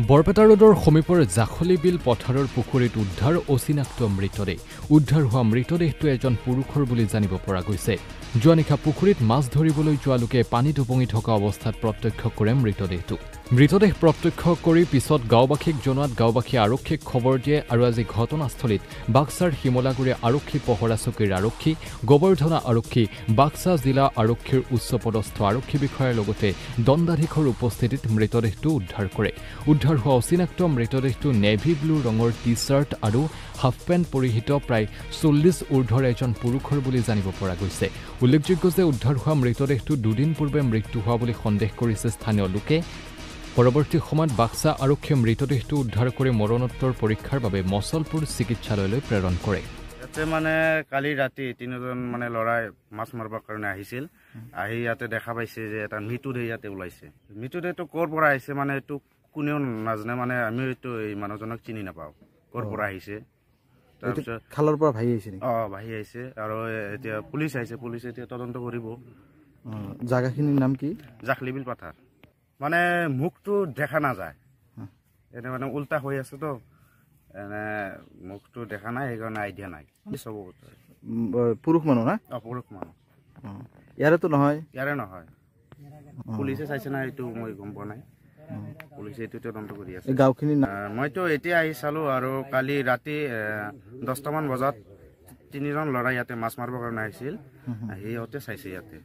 বৰপেটা ৰোডৰ সমীপৰ জাখলি বিল পথাৰৰ পুখুৰীত উদ্ধাৰ অচিনাক্ত মৃতদেহ। উদ্ধাৰ হোৱা মৃতদেহটো এজন পুৰুষৰ বুলি জানিব পৰা গৈছে। যোৱা নিশা পুখুৰীত মাছ ধৰিবলৈ যোৱা লোকে পানীত উপঙি থকা অৱস্থাত প্ৰত্যক্ষ কৰে মৃতদেহটো। মৃতদেহ প্ৰত্যক্ষ কৰি পিছত গাঁওবাসীক জনোৱাত গাঁওবাসীয়ে আৰক্ষীক খবৰ দিয়ে আৰু আজি ঘটনাস্থলীত বাক্সাৰ শিমলাগুৰি আৰক্ষী পহৰা চকীৰ আৰক্ষী, গোবৰ্ধনা আৰক্ষী, বাক্সা জিলা আৰক্ষীৰ উচ্চপদস্থ আৰক্ষী বিষয়াৰ লগতে দণ্ডাধীশৰ উপস্থিতিত মৃতদেহটো উদ্ধাৰ কৰে। উদ্ধাৰ হোৱা অচিনাক্ত মৃতদেহটো নেভি ব্লু ৰঙৰ টি-চাৰ্ট আৰু হাফ পেণ্ট পৰিহিত প্ৰায় 40 ঊৰ্ধৰ এজন পুৰুষৰ বুলি জানিব পৰা গৈছে। উল্লেখযোগ্য যে উদ্ধাৰ হোৱা মৃতদেহটো দুদিন পূৰ্বে মৃত্যু হোৱা বুলি সন্দেহ কৰিছে স্থানীয় লোকে। পৰৱৰ্তী সময়ত বাক্সা আৰক্ষীয়ে মৃতদেহটো উদ্ধাৰ কৰি মৰণোত্তৰ পৰীক্ষাৰ বাবে মছলপুৰ চিকিৎসালয়লৈ প্ৰেৰণ কৰে। ইয়াতে মানে কালি ৰাতি তিনিজন মানে ল'ৰাই মাছ মাৰিবৰ কাৰণে আহিছিল। আহি ইয়াতে দেখা পাইছে যে এটা মৃতদেহ ইয়াতে ওলাইছে। মৃতদেহটো ক'ৰ পৰা আহিছে মানে এইটো কোনেও নাজানে, মানে আমি এইটো এই মানুহজনক চিনি নাপাওঁ ক'ৰ পৰা আহিছে। তাৰপিছত খালৰ পৰা ভাহি আহিছে নেকি? ভাহি আহিছে আৰু এতিয়া পুলিচ আহিছে, পুলিচে এতিয়া তদন্ত কৰিব। জাগাখিনিৰ নাম কি? জাখলি বিল পথাৰ। মানে মুখটো দেখা নাযায়, এনে মানে উল্টা হৈ আছে তো, এনে মুখটো দেখা নাই, সেইকাৰণে আইডিয়া নাই। চব পুৰুষ মানুহ না? পুৰুষ মানুহ। ইয়াৰেতো নহয়? ইয়াৰে নহয়। পুলিচে চাইছে না, এইটো মই গম পোৱা নাই। পুলিচে এইটো তদন্ত কৰি আছে। গাঁওখিনি মইতো এতিয়া আহি চালো আৰু কালি ৰাতি 10টামান বজাত তিনিজন ল'ৰা ইয়াতে মাছ মাৰিবৰ কাৰণে আহিছিল। সিহঁতে চাইছে ইয়াতে।